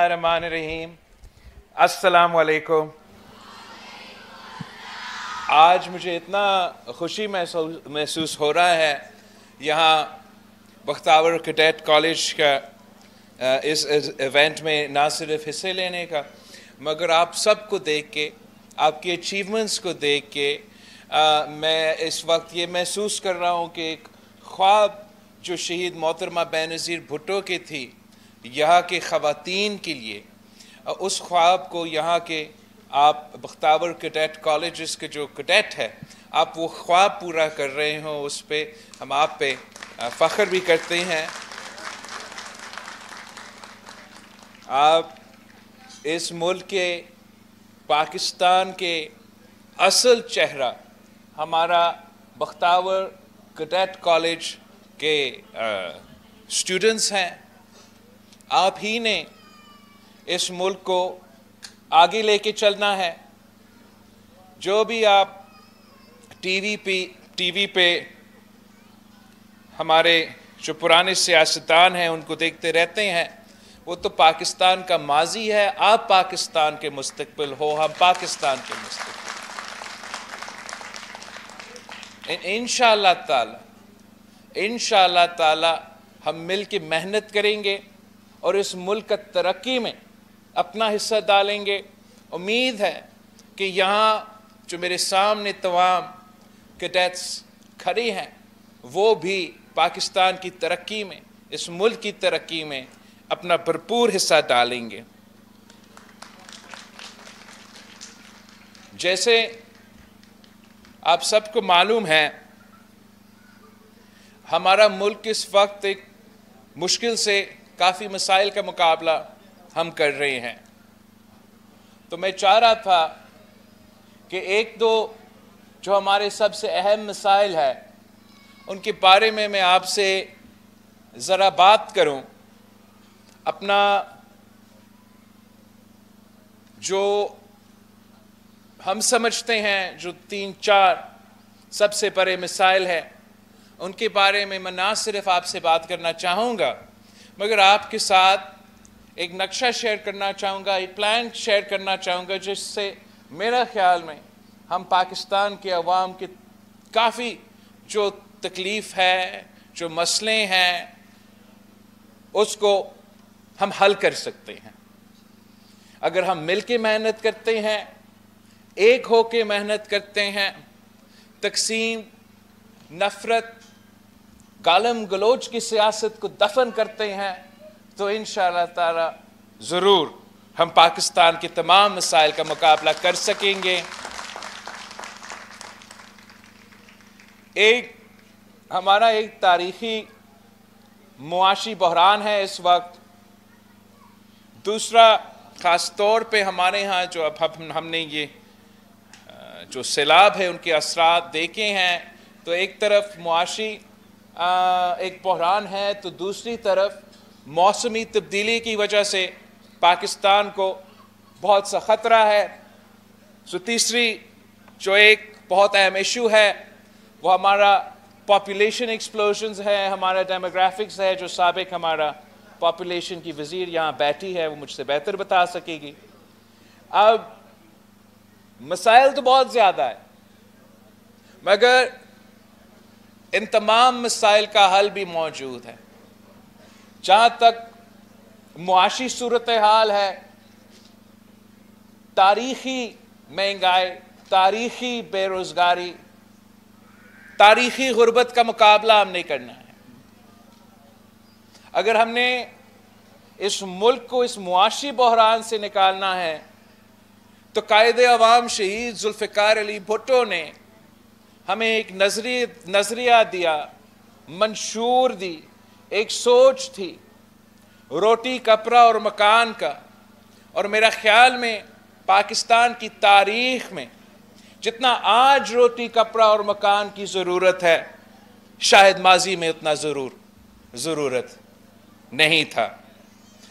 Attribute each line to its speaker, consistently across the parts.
Speaker 1: الرحمن الرحیم السلام علیکم۔ آج مجھے اتنا خوشی محسوس ہو رہا ہے یہاں بختیور کیڈٹ کالج کا اس ایونٹ میں نہ صرف حصے لینے کا مگر آپ سب کو دیکھ کے، آپ کی اچیومنٹس کو دیکھ کے میں اس وقت یہ محسوس کر رہا ہوں کہ ایک خواب جو شہید محترمہ بینظیر بھٹو کی تھی یہاں کے خواتین کے لیے، اس خواب کو یہاں کے آپ بختیور کیڈٹ کالجز کے جو کیڈٹ ہے آپ وہ خواب پورا کر رہے ہوں، اس پہ ہم آپ پہ فخر بھی کرتے ہیں۔ آپ اس ملک کے، پاکستان کے اصل چہرہ ہمارا بختیور کیڈٹ کالج کے اسٹوڈنٹس ہیں۔ آپ ہی نے اس ملک کو آگے لے کے چلنا ہے۔ جو بھی آپ ٹی وی پہ ہمارے جو پرانے سیاستدان ہیں ان کو دیکھتے رہتے ہیں، وہ تو پاکستان کا ماضی ہے۔ آپ پاکستان کے مستقبل ہو، ہم پاکستان کے مستقبل۔ انشاءاللہ تعالی ہم مل کے محنت کریں گے اور اس ملک کا ترقی میں اپنا حصہ ڈالیں گے۔ امید ہے کہ یہاں جو میرے سامنے تمام کیڈٹس کھڑے ہیں وہ بھی پاکستان کی ترقی میں، اس ملک کی ترقی میں اپنا بھرپور حصہ ڈالیں گے۔ جیسے آپ سب کو معلوم ہے ہمارا ملک اس وقت ایک مشکل سے کافی مسائل کا مقابلہ ہم کر رہے ہیں، تو میں چاہ رہا تھا کہ ایک دو جو ہمارے سب سے اہم مسائل ہیں ان کے بارے میں آپ سے ذرا بات کروں۔ اپنا جو ہم سمجھتے ہیں جو 3-4 سب سے بڑے مسائل ہیں ان کے بارے میں نہ صرف آپ سے بات کرنا چاہوں گا مگر آپ کے ساتھ ایک نقشہ شیئر کرنا چاہوں گا، ایک پلان شیئر کرنا چاہوں گا جس سے میرا خیال میں ہم پاکستان کے عوام کے کافی جو تکلیف ہے، جو مسئلے ہیں اس کو ہم حل کر سکتے ہیں۔ اگر ہم مل کے محنت کرتے ہیں، ایک ہو کے محنت کرتے ہیں، تقسیم، نفرت، گالم گلوچ کی سیاست کو دفن کرتے ہیں تو انشاءاللہ تعالی ضرور ہم پاکستان کے تمام مسائل کا مقابلہ کر سکیں گے۔ ہمارا ایک تاریخی معاشی بحران ہے اس وقت۔ دوسرا خاص طور پہ ہمارے ہاں جو اب ہم نے یہ جو سیلاب ہے ان کے اثرات دیکھے ہیں، تو ایک طرف معاشی ایک بحران ہے تو دوسری طرف موسمی تبدیلی کی وجہ سے پاکستان کو بہت سا خطرہ ہے۔ تیسری جو ایک بہت اہم ایشو ہے وہ ہمارا پاپولیشن ایکسپلوژنز ہے، ہمارا ڈیموگرافکس ہے، جو سابق ہمارا پاپولیشن کی وزیر یہاں بیٹھی ہے وہ مجھ سے بہتر بتا سکے گی۔ اب مسائل تو بہت زیادہ ہے مگر ان تمام مسائل کا حل بھی موجود ہے۔ جہاں تک معاشی صورتحال ہے، تاریخی مہنگائی، تاریخی بے روزگاری، تاریخی غربت کا مقابلہ ہم نے کرنا ہے۔ اگر ہم نے اس ملک کو اس معاشی بحران سے نکالنا ہے تو قائد عوام شہید ذوالفقار علی بھٹو نے ہمیں ایک نظریہ دیا، منشور دی، ایک سوچ تھی روٹی کپڑا اور مکان کا، اور میرا خیال میں پاکستان کی تاریخ میں جتنا آج روٹی کپڑا اور مکان کی ضرورت ہے شاید ماضی میں اتنا ضرورت نہیں تھا۔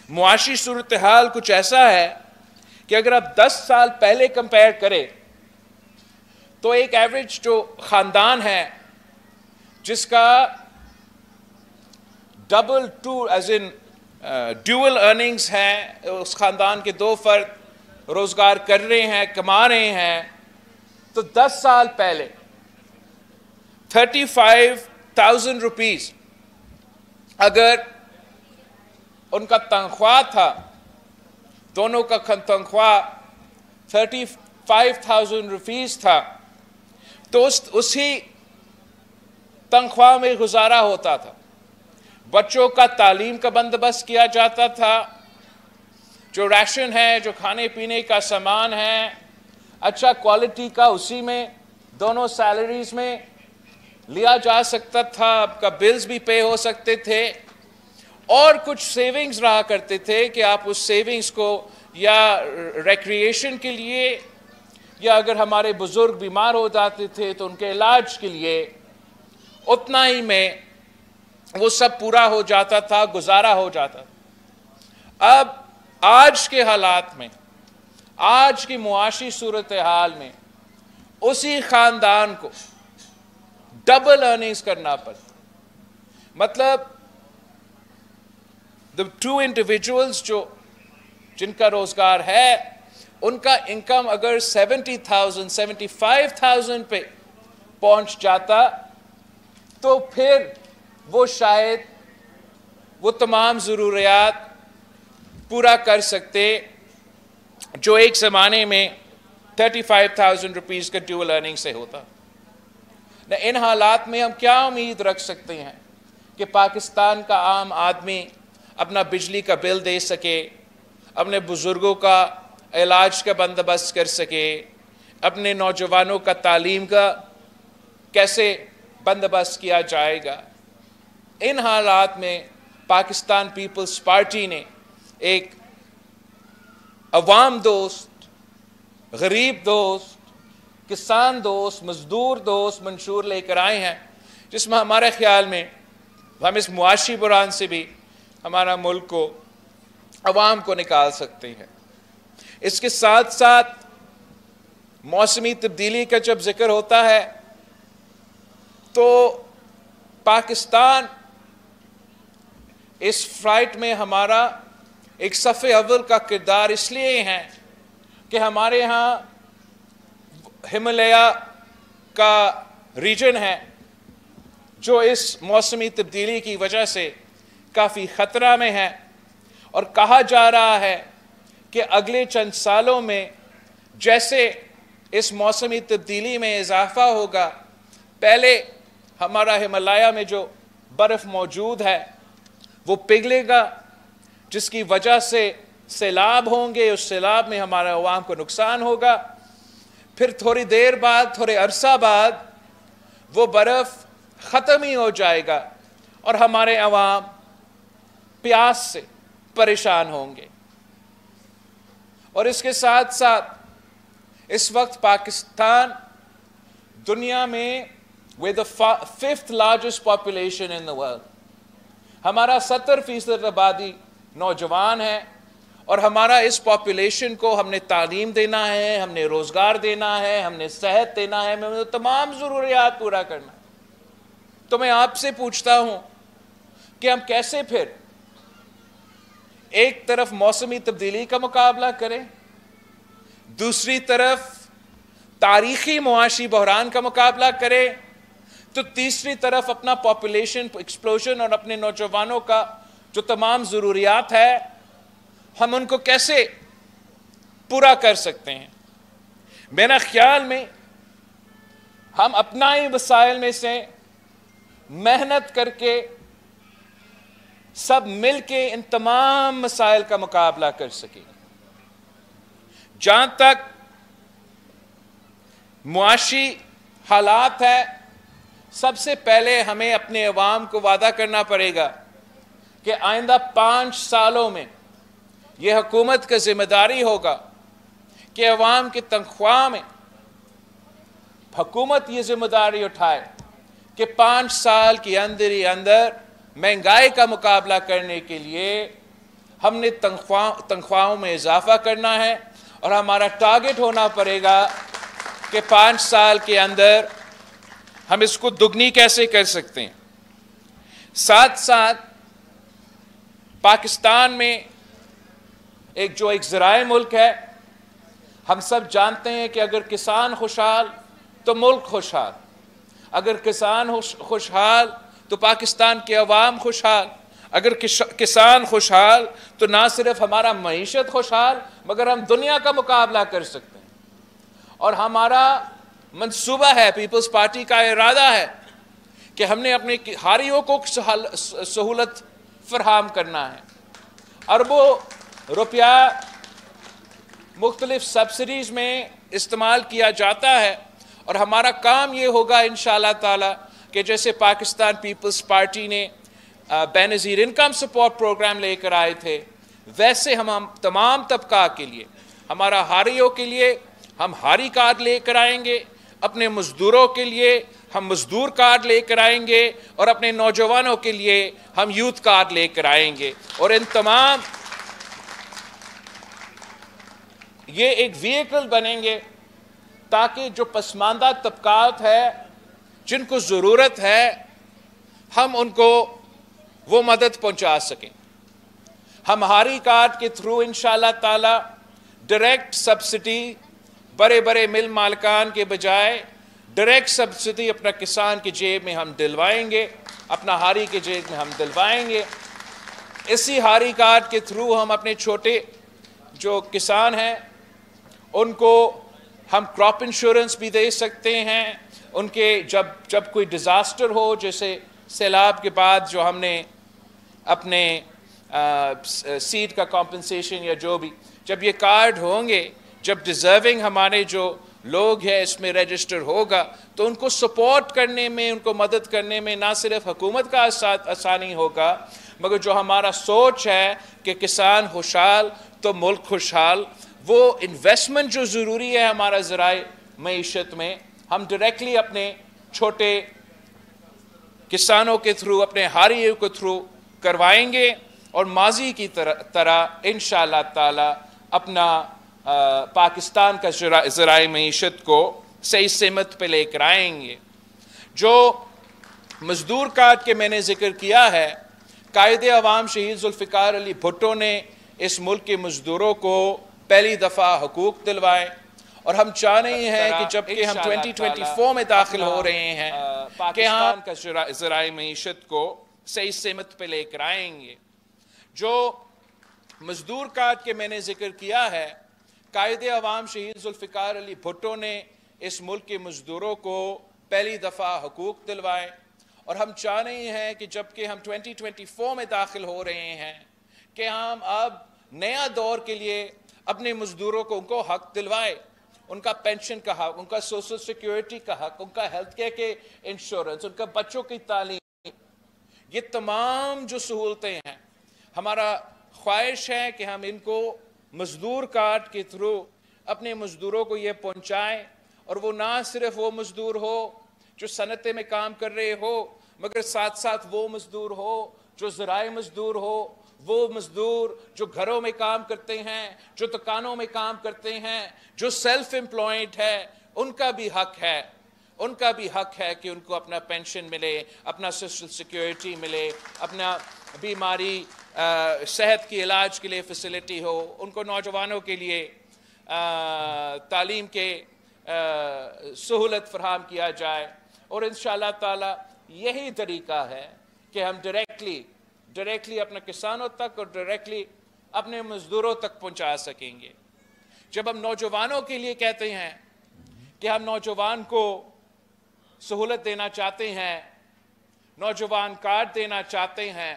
Speaker 1: معاشی صورتحال کچھ ایسا ہے کہ اگر آپ 10 سال پہلے کمپیئر کریں تو ایک ایوریج جو خاندان ہے جس کا double to as in dual earnings ہیں، اس خاندان کے 2 فرد روزگار کر رہے ہیں، کما رہے ہیں، تو 10 سال پہلے 35,000 روپیز اگر ان کا تنخواہ تھا، دونوں کا تنخواہ 35,000 روپیز تھا، تو اسی تنخواہ میں گزارا ہوتا تھا، بچوں کا تعلیم کا بندوبست کیا جاتا تھا، جو ریشن ہے، جو کھانے پینے کا سامان ہے، اچھا کوالٹی کا اسی میں دونوں سیلریز میں لیا جا سکتا تھا، آپ کا بلز بھی پے ہو سکتے تھے، اور کچھ سیونگز رہا کرتے تھے کہ آپ اس سیونگز کو یا ریکریشن کے لیے، یا اگر ہمارے بزرگ بیمار ہو جاتے تھے تو ان کے علاج کے لیے اتنا ہی میں وہ سب پورا ہو جاتا تھا، گزارا ہو جاتا تھا۔ اب آج کے حالات میں، آج کی معاشی صورتحال میں اسی خاندان کو ڈبل ارننگز کرنا پڑتا، مطلب the 2 individuals جن کا روزگار ہے، ان کا انکم اگر 70,000 75,000 پہ پہنچ جاتا تو پھر وہ شاید وہ تمام ضروریات پورا کر سکتے جو ایک زمانے میں 35,000 روپیز کا ڈیول ارننگ سے ہوتا۔ ان حالات میں ہم کیا امید رکھ سکتے ہیں کہ پاکستان کا عام آدمی اپنا بجلی کا بل دے سکے، اپنے بزرگوں کا علاج کا بندوبست کر سکے، اپنے نوجوانوں کا تعلیم کا کیسے بندوبست کیا جائے گا؟ ان حالات میں پاکستان پیپلز پارٹی نے ایک عوام دوست، غریب دوست، کسان دوست، مزدور دوست منشور لے کر آئے ہیں، جس میں ہمارے خیال میں ہم اس معاشی بحران سے بھی ہمارا ملک کو، عوام کو نکال سکتے ہیں۔ اس کے ساتھ ساتھ موسمی تبدیلی کا جب ذکر ہوتا ہے تو پاکستان اس فائٹ میں ہمارا ایک صف اول کا کردار اس لیے ہے کہ ہمارے ہاں ہمالیہ کا ریجن ہے جو اس موسمی تبدیلی کی وجہ سے کافی خطرہ میں ہے، اور کہا جا رہا ہے کہ اگلے چند سالوں میں جیسے اس موسمی تبدیلی میں اضافہ ہوگا، پہلے ہمارا ہمالیہ میں جو برف موجود ہے وہ پگھلے گا، جس کی وجہ سے سیلاب ہوں گے، اس سیلاب میں ہمارے عوام کو نقصان ہوگا، پھر تھوڑی دیر بعد، تھوڑے عرصہ بعد وہ برف ختم ہی ہو جائے گا اور ہمارے عوام پیاس سے پریشان ہوں گے۔ اور اس کے ساتھ ساتھ اس وقت پاکستان دنیا میں with the 5th largest population in the world، ہمارا 70% آبادی نوجوان ہے، اور ہمارا اس پاپولیشن کو ہم نے تعلیم دینا ہے، ہم نے روزگار دینا ہے، ہم نے صحت دینا ہے، ہم نے تمام ضروریات پورا کرنا ہے۔ تو میں آپ سے پوچھتا ہوں کہ ہم کیسے پھر ایک طرف موسمی تبدیلی کا مقابلہ کریں، دوسری طرف تاریخی معاشی بحران کا مقابلہ کریں، تو تیسری طرف اپنا پاپولیشن ایکسپلوژن اور اپنے نوجوانوں کا جو تمام ضروریات ہے ہم ان کو کیسے پورا کر سکتے ہیں؟ میرا خیال میں ہم اپنا ہی وسائل میں سے محنت کر کے سب مل کے ان تمام مسائل کا مقابلہ کر سکیں۔ جہاں تک معاشی حالات ہے، سب سے پہلے ہمیں اپنے عوام کو وعدہ کرنا پڑے گا کہ آئندہ 5 سالوں میں یہ حکومت کا ذمہ داری ہوگا کہ عوام کی تنخواہ میں حکومت یہ ذمہ داری اٹھائے کہ 5 سال کے اندر ہی اندر مہنگائی کا مقابلہ کرنے کے لیے ہم نے تنخواہوں میں اضافہ کرنا ہے، اور ہمارا ٹارگٹ ہونا پڑے گا کہ 5 سال کے اندر ہم اس کو دگنی کیسے کر سکتے ہیں۔ ساتھ ساتھ पाकिस्तान में एक ज़राए मुल्क है। हम सब जानते हैं कि अगर किसान खुशहाल तो मुल्क खुशहाल, अगर किसान खुशहाल तो पाकिस्तान के अवाम खुशहाल, अगर किसान खुशहाल तो ना सिर्फ हमारा मईशत खुशहाल मगर हम दुनिया का मुकाबला कर सकते हैं। और हमारा मंसूबा है, पीपल्स पार्टी का इरादा है कि हमने अपने हारियों को सहूलत फराहम करना है। अरबों रुपया मुख्तलिफ सब्सिडीज़ में इस्तेमाल किया जाता है और हमारा काम ये होगा इंशाअल्लाह ताला कि जैसे पाकिस्तान पीपल्स पार्टी ने बेनज़ीर इनकम सपोर्ट प्रोग्राम लेकर आए थे, वैसे हम तमाम तबका के लिए, हमारा हारियों के लिए हम हारी कार्ड लेकर आएंगे, अपने मज़दूरों के लिए हम मज़दूर कार्ड लेकर आएंगे और अपने नौजवानों के लिए हम यूथ कार्ड लेकर आएंगे। और इन तमाम ये एक व्हीकल बनेंगे ताकि जो पसमानदा तबकात है जिनको ज़रूरत है हम उनको वो मदद पहुंचा सकें। हम हारी कार्ड के थ्रू इंशाअल्लाह ताला डायरेक्ट सब्सिडी बड़े बड़े मिल मालिकान के बजाय डायरेक्ट सब्सिडी अपना किसान की जेब में हम दिलवाएंगे, अपना हारी के जेब में हम दिलवाएंगे। इसी हारी कार्ड के थ्रू हम अपने छोटे जो किसान हैं उनको हम क्रॉप इंश्योरेंस भी दे सकते हैं। उनके जब कोई डिज़ास्टर हो, जैसे सैलाब के बाद जो हमने अपने सीड का कॉम्पनसेशन या जो भी, जब ये कार्ड होंगे, जब डिज़र्विंग हमारे जो लोग हैं इसमें रजिस्टर होगा तो उनको सपोर्ट करने में, उनको मदद करने में ना सिर्फ हुकूमत का आसानी होगा मगर जो हमारा सोच है कि किसान खुशहाल तो मुल्क खुशहाल, वो इन्वेस्टमेंट जो ज़रूरी है हमारा ज़राए मईशत में हम डायरेक्टली अपने छोटे किसानों के थ्रू, अपने हारियों के थ्रू करवाएंगे और माजी की तरह इंशाअल्लाह ताला अपना पाकिस्तान का ज़राए मईशत को सही सिमत पे लेकर आएंगे। जो मज़दूर कार्ड के मैंने ज़िक्र किया है, कायदे अवाम शहीद ज़ुल्फ़िकार अली भुट्टो ने इस मुल्क के मज़दूरों को पहली दफ़ा हुकूक दिलवाए और हम चाह रहे हैं कि जबकि हम 2024 में दाखिल हो रहे हैं पाकिस्तान का ज़राए मईशत को सही सिमत पे लेकर आएंगे। जो मज़दूर कार्ड के मैंने ज़िक्र किया है, कायदे अवाम शहीद ज़ुल्फ़िकार अली भुट्टो ने इस मुल्क के मज़दूरों को पहली दफ़ा हुकूक दिलवाए और हम चाह रहे हैं कि जबकि हम 2024 में दाखिल हो रहे हैं कि हम अब नया दौर के लिए अपने मज़दूरों को उनको हक दिलवाए, उनका पेंशन का हक, उनका सोशल सिक्योरिटी का हक, उनका हेल्थ केयर के इंश्योरेंस, उनका बच्चों की तालीम, ये तमाम जो सहूलतें हैं हमारा ख्वाहिश है कि हम इनको मज़दूर कार्ड के थ्रू अपने मज़दूरों को ये पहुँचाएँ और वो ना सिर्फ वो मज़दूर हो जो सनते में काम कर रहे हो मगर साथ साथ वो मज़दूर हो जो ज़राए मज़दूर हो, वो मज़दूर जो घरों में काम करते हैं, जो दुकानों में काम करते हैं, जो सेल्फ एम्प्लॉयड है, उनका भी हक है, उनका भी हक है कि उनको अपना पेंशन मिले, अपना सोशल सिक्योरिटी मिले, अपना बीमारी सेहत की इलाज के लिए फैसिलिटी हो, उनको नौजवानों के लिए तालीम के सहूलत फराहम किया जाए। और इंशाअल्लाह ताला यही तरीका है कि हम डायरेक्टली अपने किसानों तक और डायरेक्टली अपने मज़दूरों तक पहुंचा सकेंगे। जब हम नौजवानों के लिए कहते हैं कि हम नौजवान को सहूलत देना चाहते हैं, नौजवान कार्ड देना चाहते हैं,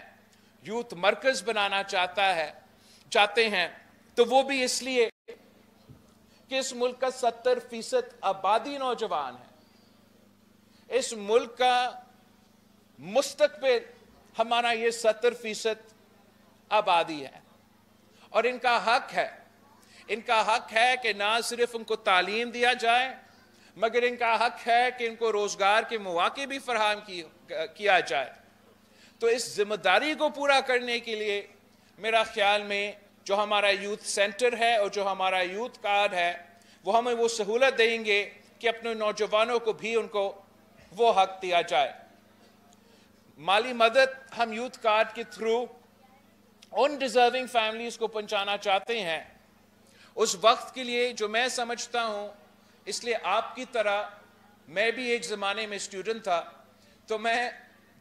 Speaker 1: यूथ मरकज़ बनाना चाहते हैं, तो वो भी इसलिए कि इस मुल्क का 70% आबादी नौजवान है। इस मुल्क का मुस्तकबिल हमारा ये 70% आबादी है और इनका हक है कि ना सिर्फ उनको तालीम दिया जाए मगर इनका हक है कि इनको रोज़गार के मौके भी फराहम किया जाए। तो इस जिम्मेदारी को पूरा करने के लिए मेरा ख्याल में जो हमारा यूथ सेंटर है और जो हमारा यूथ कार्ड है वो हमें वो सहूलत देंगे कि अपने नौजवानों को भी उनको वो हक दिया जाए। माली मदद हम यूथ कार्ड के थ्रू उन डिजर्विंग फैमिलीज को पहुंचाना चाहते हैं, उस वक्त के लिए जो मैं समझता हूं, इसलिए आपकी तरह मैं भी एक ज़माने में स्टूडेंट था, तो मैं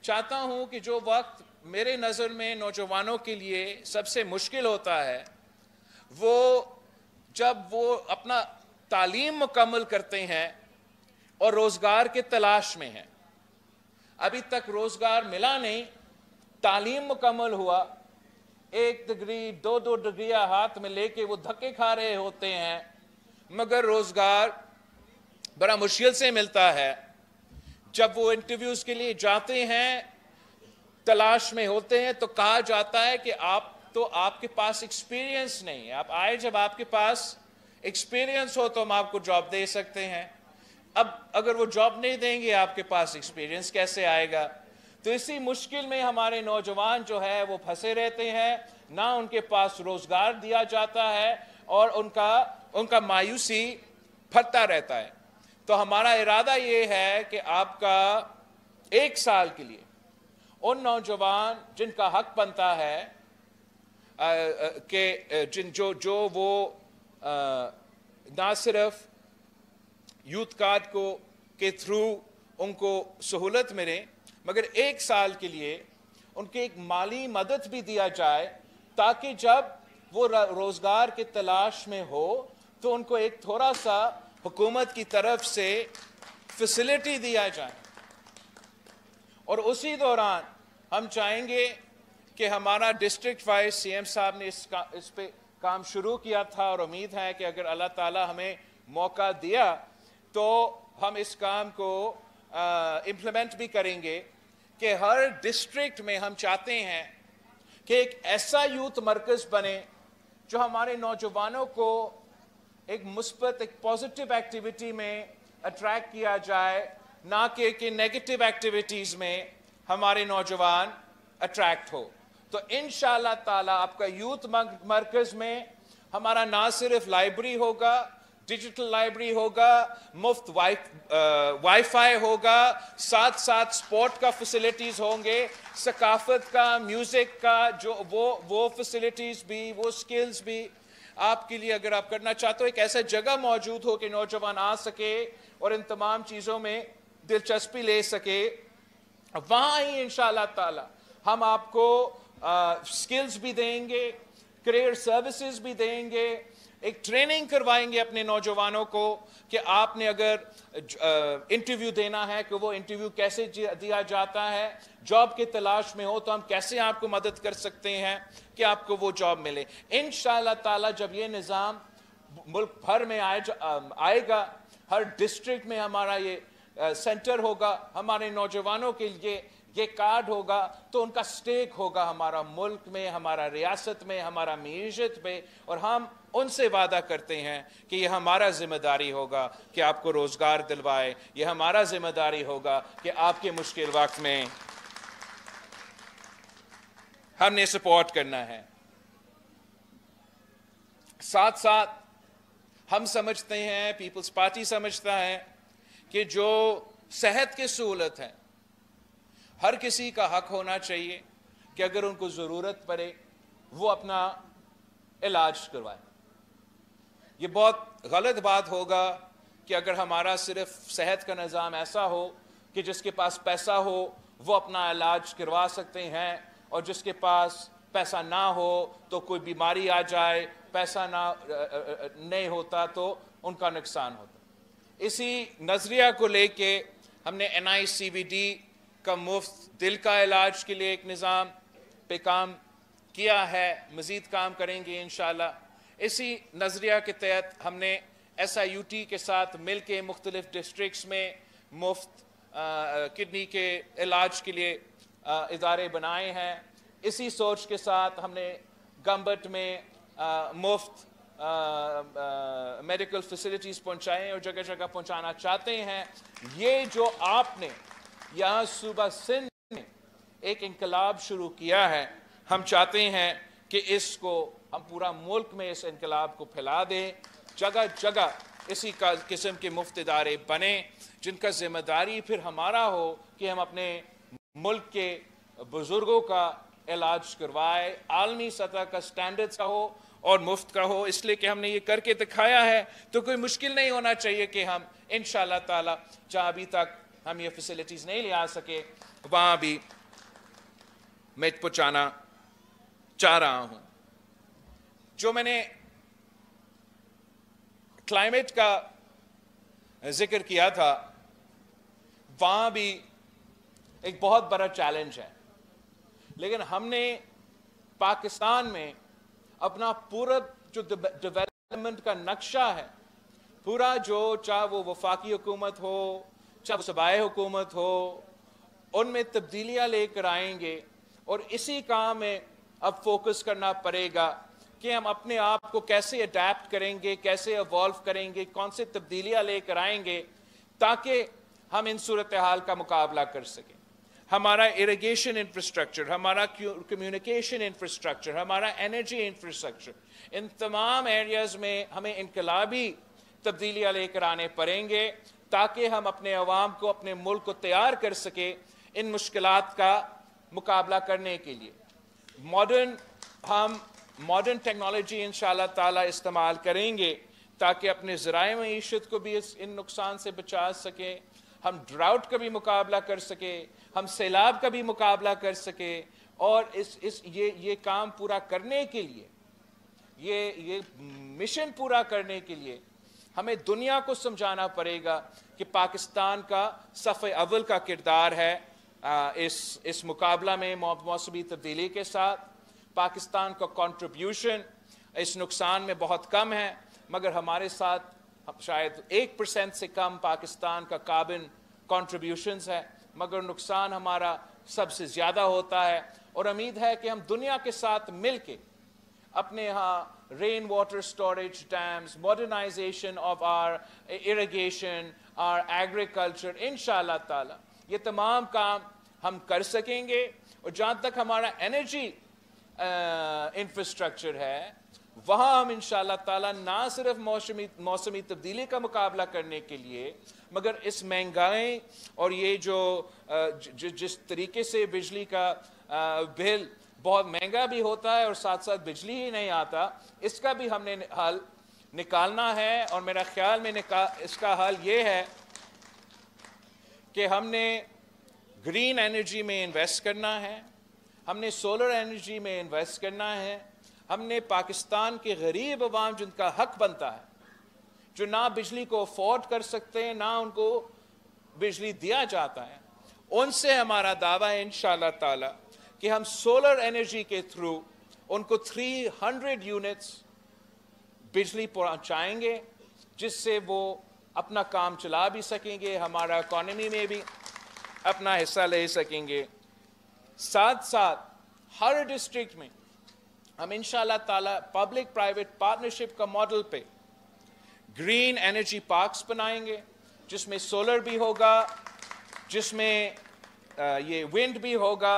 Speaker 1: चाहता हूं कि जो वक्त मेरे नज़र में नौजवानों के लिए सबसे मुश्किल होता है, वो जब वो अपना तालीम मुकम्मल करते हैं और रोज़गार के तलाश में हैं। अभी तक रोज़गार मिला नहीं, तालीम मुकम्मल हुआ, 1 डिग्री 2 डिग्रियां हाथ में लेके वो धक्के खा रहे होते हैं, मगर रोज़गार बड़ा मुश्किल से मिलता है। जब वो इंटरव्यूज़ के लिए जाते हैं, तलाश में होते हैं, तो कहा जाता है कि आपके पास एक्सपीरियंस नहीं है, आप आए जब आपके पास एक्सपीरियंस हो तो हम आपको जॉब दे सकते हैं। अब अगर वो जॉब नहीं देंगे, आपके पास एक्सपीरियंस कैसे आएगा? तो इसी मुश्किल में हमारे नौजवान जो है वो फंसे रहते हैं, ना उनके पास रोज़गार दिया जाता है और उनका मायूसी फटता रहता है। तो हमारा इरादा ये है कि आपका 1 साल के लिए उन नौजवान जिनका हक बनता है कि जो वो ना सिर्फ यूथ कार्ड के थ्रू उनको सहूलत मिले, मगर 1 साल के लिए उनके एक माली मदद भी दिया जाए, ताकि जब वो रोज़गार की तलाश में हो तो उनको एक थोड़ा सा हुकूमत की तरफ से फैसिलिटी दिया जाए। और उसी दौरान हम चाहेंगे कि हमारा डिस्ट्रिक्ट वाइज CM साहब ने इस पे काम शुरू किया था, और उम्मीद है कि अगर अल्लाह ताला हमें मौका दिया तो हम इस काम को इम्प्लीमेंट भी करेंगे कि हर डिस्ट्रिक्ट में हम चाहते हैं कि एक ऐसा यूथ मरकज़ बने जो हमारे नौजवानों को एक मुस्बत, एक पॉजिटिव एक्टिविटी में अट्रैक्ट किया जाए, ना कि नेगेटिव एक्टिविटीज़ में हमारे नौजवान अट्रैक्ट हो। तो इंशाअल्लाह ताला आपका यूथ मरकज़ में हमारा ना सिर्फ लाइब्रेरी होगा, डिजिटल लाइब्रेरी होगा, मुफ्त वाईफाई होगा, साथ साथ स्पोर्ट का फैसिलिटीज़ होंगे, सकाफत का, म्यूज़िक का, जो वो फैसिलिटीज़ भी, वो स्किल्स भी आपके लिए अगर आप करना चाहते हो, एक ऐसा जगह मौजूद हो कि नौजवान आ सके और इन तमाम चीज़ों में दिलचस्पी ले सके। वहाँ ही इंशाअल्लाह ताला हम आपको स्किल्स भी देंगे, करियर सर्विसेज भी देंगे, एक ट्रेनिंग करवाएंगे अपने नौजवानों को कि आपने अगर इंटरव्यू देना है कि वो इंटरव्यू कैसे दिया जाता है, जॉब की तलाश में हो तो हम कैसे आपको मदद कर सकते हैं कि आपको वो जॉब मिले। इंशाअल्लाह ताला जब ये निज़ाम मुल्क भर में आएगा, हर डिस्ट्रिक्ट में हमारा ये सेंटर होगा, हमारे नौजवानों के लिए ये कार्ड होगा, तो उनका स्टेक होगा हमारा मुल्क में, हमारा रियासत में, हमारा मीशत में, और हम उनसे वादा करते हैं कि ये हमारा जिम्मेदारी होगा कि आपको रोज़गार दिलवाए, ये हमारा जिम्मेदारी होगा कि आपके मुश्किल वक्त में हमने सपोर्ट करना है। साथ साथ हम समझते हैं, पीपल्स पार्टी समझता है कि जो सेहत की सहूलत है, हर किसी का हक होना चाहिए कि अगर उनको ज़रूरत पड़े वो अपना इलाज करवाए। ये बहुत गलत बात होगा कि अगर हमारा सिर्फ सेहत का निज़ाम ऐसा हो कि जिसके पास पैसा हो वो अपना इलाज करवा सकते हैं, और जिसके पास पैसा ना हो तो कोई बीमारी आ जाए, पैसा नहीं होता तो उनका नुकसान होता। इसी नज़रिया को लेके हमने NICVD का मुफ्त दिल का इलाज के लिए एक निज़ाम पे काम किया है, मज़ीद काम करेंगे इंशाअल्लाह। इसी नज़रिया के तहत हमने SIUT के साथ मिल के मुख्तलिफ डिस्ट्रिक्ट्स में मुफ्त किडनी के इलाज के लिए इदारे बनाए हैं। इसी सोच के साथ हमने गंबट में मुफ्त मेडिकल फैसिलिटीज़ पहुँचाएँ और जगह जगह पहुँचाना चाहते हैं। ये जो आपने यहाँ सूबा सिंध में एक इनकलाब शुरू किया है, हम चाहते हैं कि इसको हम पूरा मुल्क में इस इनकलाब को फैला दें। जगह जगह इसी का किस्म के मुफ्त इदारे बने जिनका जिम्मेदारी फिर हमारा हो कि हम अपने मुल्क के बुज़ुर्गों का इलाज करवाए, आलमी सतह का स्टैंडर्ड्स का हो और मुफ्त का हो, इसलिए कि हमने ये करके दिखाया है। तो कोई मुश्किल नहीं होना चाहिए कि हम इंशाअल्लाह ताला जहाँ अभी तक हम ये फैसिलिटीज़ नहीं ले आ सके वहाँ भी मैं पहुँचाना चाह रहा हूँ। जो मैंने क्लाइमेट का जिक्र किया था, वहाँ भी एक बहुत बड़ा चैलेंज है, लेकिन हमने पाकिस्तान में अपना पूरा जो डेवलपमेंट का नक्शा है, पूरा जो चाहे वो वफाकी हुकूमत हो चाहे वो सूबाई हुकूमत हो, उनमें तब्दीलियाँ लेकर आएंगे। और इसी काम में अब फोकस करना पड़ेगा कि हम अपने आप को कैसे अडेप्ट करेंगे, कैसे इवॉल्व करेंगे, कौन से तब्दीलियाँ लेकर आएंगे ताकि हम इन सूरत हाल का मुकाबला कर सकें। हमारा इरिगेशन इंफ्रास्ट्रक्चर, हमारा कम्युनिकेशन इंफ्रास्ट्रक्चर, हमारा एनर्जी इंफ्रास्ट्रक्चर, इन तमाम एरियाज़ में हमें इनकलाबी तब्दीलियाँ लेकर आने पड़ेंगे ताकि हम अपने अवाम को, अपने मुल्क को तैयार कर सके इन मुश्किलात का मुकाबला करने के लिए। हम मॉडर्न टेक्नोलॉजी इंशाअल्लाह ताला इस्तेमाल करेंगे ताकि अपने ज़राए मईशत को भी इन नुकसान से बचा सके, हम ड्राउट का भी मुकाबला कर सके, हम सैलाब का भी मुकाबला कर सके। और ये काम पूरा करने के लिए, ये मिशन पूरा करने के लिए हमें दुनिया को समझाना पड़ेगा कि पाकिस्तान का सफ़े अव्वल का किरदार है इस मुकाबला में मौसमी तब्दीली के साथ। पाकिस्तान का कंट्रीब्यूशन इस नुकसान में बहुत कम है, मगर हमारे साथ शायद 1% से कम पाकिस्तान का कार्बन कंट्रीब्यूशंस है, मगर नुकसान हमारा सबसे ज़्यादा होता है। और उम्मीद है कि हम दुनिया के साथ मिलके अपने यहाँ rain water storage dams, modernisation of our irrigation, our agriculture, इंशाअल्लाह ताला ये तमाम काम हम कर सकेंगे। और जहाँ तक हमारा एनर्जी इंफ्रास्ट्रक्चर है, वहाँ हम इंशाअल्लाह ताला ना सिर्फ मौसमी तब्दीली का मुकाबला करने के लिए, मगर इस महंगाई और ये जिस तरीके से बिजली का बिल बहुत महंगा भी होता है और साथ साथ बिजली ही नहीं आता, इसका भी हमने हल निकालना है। और मेरा ख्याल में इसका हल ये है कि हमने ग्रीन एनर्जी में इन्वेस्ट करना है, हमने सोलर एनर्जी में इन्वेस्ट करना है, हमने पाकिस्तान के गरीब अवाम जिनका हक बनता है, जो ना बिजली को अफोर्ड कर सकते हैं, ना उनको बिजली दिया जाता है, उनसे हमारा दावा है इंशाअल्लाह ताला कि हम सोलर एनर्जी के थ्रू उनको 300 यूनिट्स बिजली पहुंचाएंगे, जिससे वो अपना काम चला भी सकेंगे, हमारा इकॉनमी में भी अपना हिस्सा ले सकेंगे। साथ साथ हर डिस्ट्रिक्ट में हम इंशाअल्लाह ताला पब्लिक प्राइवेट पार्टनरशिप का मॉडल पे ग्रीन एनर्जी पार्क्स बनाएंगे, जिसमें सोलर भी होगा, जिसमें ये विंड भी होगा।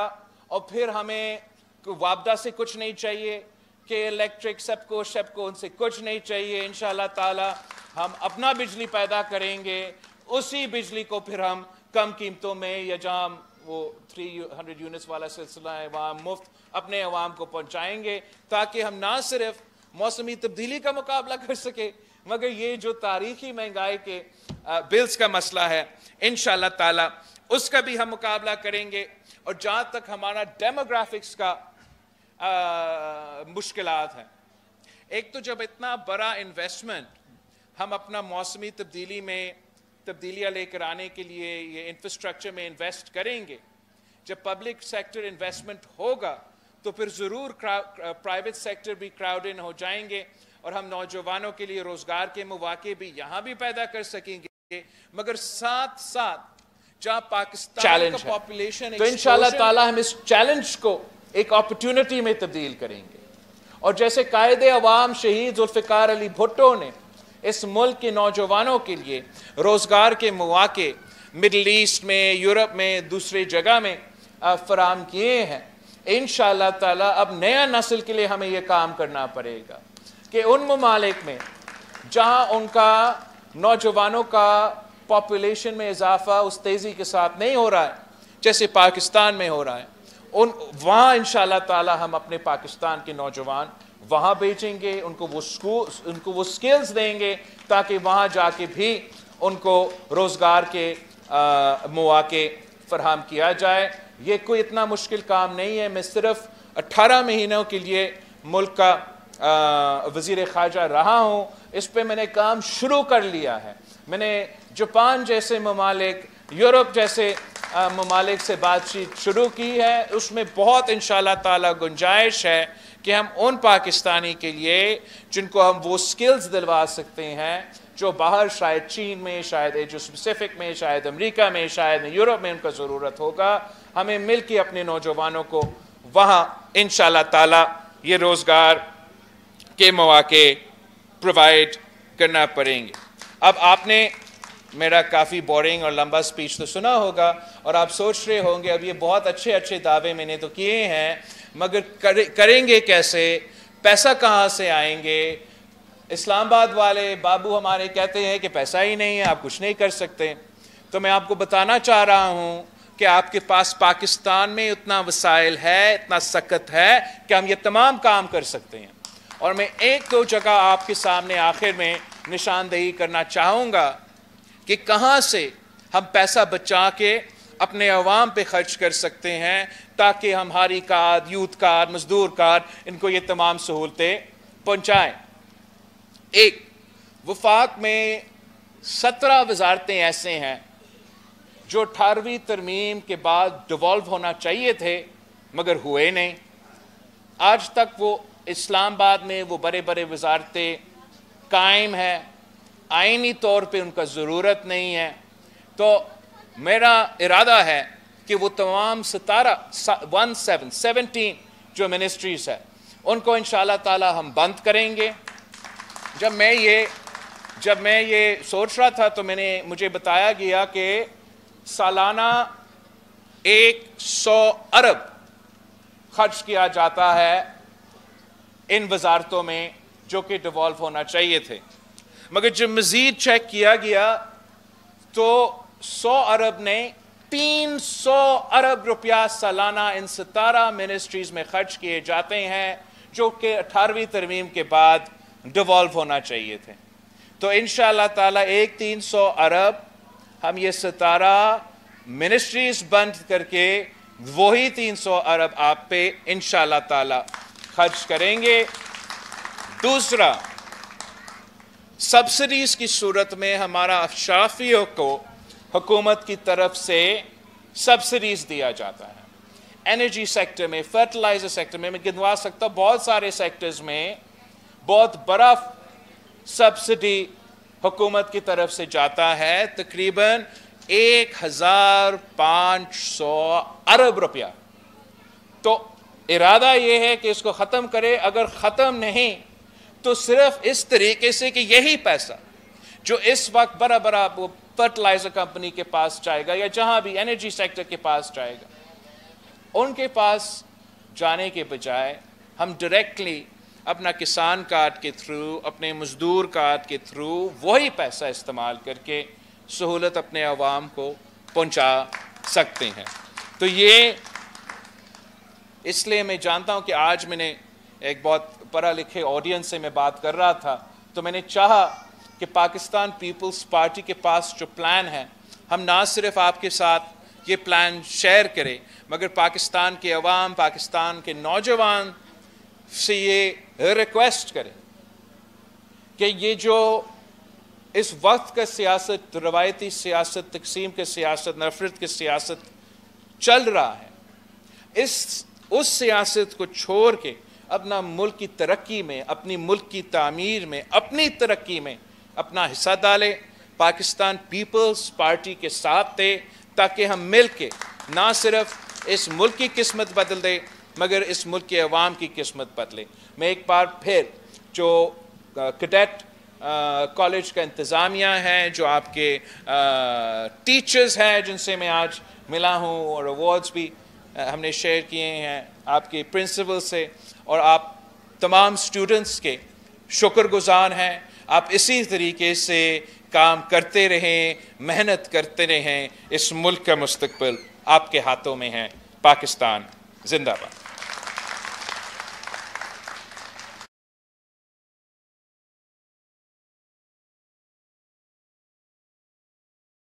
Speaker 1: और फिर हमें वापदा से कुछ नहीं चाहिए कि इलेक्ट्रिक सबको उनसे कुछ नहीं चाहिए। इंशाअल्लाह ताला हम अपना बिजली पैदा करेंगे, उसी बिजली को फिर हम कम कीमतों में, या जहाँ वो 300 यूनिट्स वाला सिलसिला है वहाँ मुफ्त अपने अवाम को पहुँचाएंगे, ताकि हम ना सिर्फ मौसमी तब्दीली का मुकाबला कर सके, मगर ये जो तारीखी महंगाई के बिल्स का मसला है इंशाअल्लाह ताला उसका भी हम मुकाबला करेंगे। और जहाँ तक हमारा डेमोग्राफिक्स का मुश्किलात है, एक तो जब इतना बड़ा इन्वेस्टमेंट हम अपना मौसमी तब्दीली में तब्दीलियाँ लेकर आने के लिए ये इंफ्रास्ट्रक्चर में इन्वेस्ट करेंगे, जब पब्लिक सेक्टर इन्वेस्टमेंट होगा तो फिर ज़रूर प्राइवेट सेक्टर भी क्राउड इन हो जाएंगे और हम नौजवानों के लिए रोज़गार के मौके भी यहाँ भी पैदा कर सकेंगे। मगर साथ साथ जहाँ पाकिस्तान का पॉपुलेशन, तो इंशाअल्लाह ताला हम इस चैलेंज को एक अपॉर्चुनिटी में तब्दील करेंगे। और जैसे कायदे अवाम शहीद जुल्फ़िकार अली भुट्टो ने इस मुल्क के नौजवानों के लिए रोज़गार के मौके मिडल ईस्ट में, यूरोप में, दूसरी जगह में फराहम किए हैं, इंशाअल्लाह ताला अब नया नस्ल के लिए हमें यह काम करना पड़ेगा कि उन ममालिक में जहाँ उनका नौजवानों का पॉपुलेशन में इजाफा उस तेज़ी के साथ नहीं हो रहा है जैसे पाकिस्तान में हो रहा है, وہاں انشاءاللہ تعالی ہم اپنے پاکستان کے نوجوان وہاں بھیجیں گے، ان کو وہ سکلز دیں گے تاکہ وہاں جا کے بھی ان کو روزگار کے مواقع فراہم کیا جائے۔ یہ کوئی اتنا مشکل کام نہیں ہے۔ میں صرف 18 مہینوں کے لیے ملک کا وزیر خارجہ رہا ہوں، اس پہ میں نے کام شروع کر لیا ہے۔ میں نے جاپان جیسے ممالک، یورپ جیسے ممالک سے بات چیت شروع کی ہے، اس میں بہت انشاءاللہ تعالی گنجائش ہے کہ ہم ان پاکستانی کے لیے جن کو ہم وہ سکلز دلوا سکتے ہیں جو باہر شاید چین میں، شاید ایشیا پیسفک میں، شاید امریکہ میں، شاید یورپ میں ان کا ضرورت ہوگا، ہمیں مل کے اپنے نوجوانوں کو وہاں انشاءاللہ تعالی یہ روزگار کے مواقع پرووائڈ کرنا پڑیں گے۔ اب آپ نے میرا کافی بورنگ اور لمبا سپیچ تو سنا ہوگا اور آپ سوچ رہے ہوں گے اب یہ بہت اچھے دعوے میں نے تو کیے ہیں، مگر کریں گے کیسے؟ پیسہ کہاں سے آئیں گے؟ اسلام آباد والے بابو ہمارے کہتے ہیں کہ پیسہ ہی نہیں ہے، آپ کچھ نہیں کر سکتے۔ تو میں آپ کو بتانا چاہ رہا ہوں کہ آپ کے پاس پاکستان میں اتنا وسائل ہے، اتنا سکت ہے کہ ہم یہ تمام کام کر سکتے ہیں۔ اور میں ایک دو جگہ آپ کے سامنے آخر میں نشاندہی کرنا چاہوں گا کہ کہاں سے ہم پیسہ بچا کے اپنے عوام پہ خرچ کر سکتے ہیں تاکہ ہماری کارڈ، یوتھ کارڈ، مزدور کارڈ ان کو یہ تمام سہولتیں پہنچائیں۔ ایک، وفاق میں 17 وزارتیں ایسے ہیں جو 18ویں ترمیم کے بعد ڈیوالو ہونا چاہیے تھے مگر ہوئے نہیں۔ آج تک وہ اسلام آباد میں وہ بڑے وزارتیں قائم ہیں، آئینی طور پہ ان کا ضرورت نہیں ہے۔ تو میرا ارادہ ہے کہ وہ تمام 17 جو منسٹریز ہے ان کو انشاءاللہ تعالی ہم بند کریں گے۔ جب میں یہ سوچ رہا تھا تو مجھے بتایا گیا کہ سالانہ 100 ارب خرچ کیا جاتا ہے ان وزارتوں میں جو کہ ڈیوالو ہونا چاہیے تھے، مگر جب مزید چیک کیا گیا تو 100 ارب نے 300 ارب روپیہ سالانہ ان 17 منسٹریز میں خرچ کیے جاتے ہیں جو کہ 18ویں ترمیم کے بعد ڈیوالو ہونا چاہیے تھے۔ تو انشاءاللہ تعالی 300 ارب ہم یہ 17 منسٹریز بند کر کے وہی 300 ارب آپ پہ انشاءاللہ تعالی خرچ کریں گے۔ دوسرا، سبسڈیز کی صورت میں ہمارا اشرافیوں کو حکومت کی طرف سے سبسڈیز دیا جاتا ہے۔ انرجی سیکٹر میں، فرٹیلائزر سیکٹر میں گنوا سکتا ہوں، بہت سارے سیکٹرز میں بہت بڑا سبسڈی حکومت کی طرف سے جاتا ہے، تقریباً 1500 ارب روپیہ۔ تو ارادہ یہ ہے کہ اس کو ختم کرے، اگر ختم نہیں تو صرف اس طریقے سے کہ یہی پیسہ جو اس وقت بڑا وہ فرٹیلائزر کمپنی کے پاس جائے گا یا جہاں بھی انرجی سیکٹر کے پاس جائے گا، ان کے پاس جانے کے بجائے ہم ڈائریکٹلی اپنا کسان کارڈ کے تھرو، اپنے مزدور کارڈ کے تھرو وہی پیسہ استعمال کر کے سہولت اپنے عوام کو پہنچا سکتے ہیں۔ تو یہ اس لیے میں جانتا ہوں کہ آج میں نے ایک بہت پڑھا لکھے آڈینس سے میں بات کر رہا تھا، تو میں نے چاہا کہ پاکستان پیپلز پارٹی کے پاس جو پلان ہے ہم نہ صرف آپ کے ساتھ یہ پلان شیئر کریں مگر پاکستان کے عوام، پاکستان کے نوجوان سے یہ ریکویسٹ کریں کہ یہ جو اس وقت کا سیاست، روایتی سیاست، تقسیم کے سیاست، نفرت کے سیاست چل رہا ہے، اس سیاست کو چھوڑ کے اپنا ملک کی ترقی میں، اپنی ملک کی تعمیر میں، اپنی ترقی میں اپنا حصہ ڈالے۔ پاکستان پیپلز پارٹی کے ساتھ تھے تاکہ ہم مل کے نہ صرف اس ملک کی قسمت بدل دیں مگر اس ملک کے عوام کی قسمت بدلے۔ میں ایک بار پھر جو کیڈٹ کالج کا انتظامیہ ہے، جو آپ کے ٹیچرز ہیں جن سے میں آج ملا ہوں اور ایوارڈز بھی ہم نے شیئر کیے ہیں، آپ کے پرنسپل سے اور آپ تمام سٹوڈنٹس کے شکر گزار ہیں۔ آپ اسی طریقے سے کام کرتے رہیں، محنت کرتے رہیں، اس ملک کا مستقبل آپ کے ہاتھوں میں ہے۔ پاکستان زندہ باد.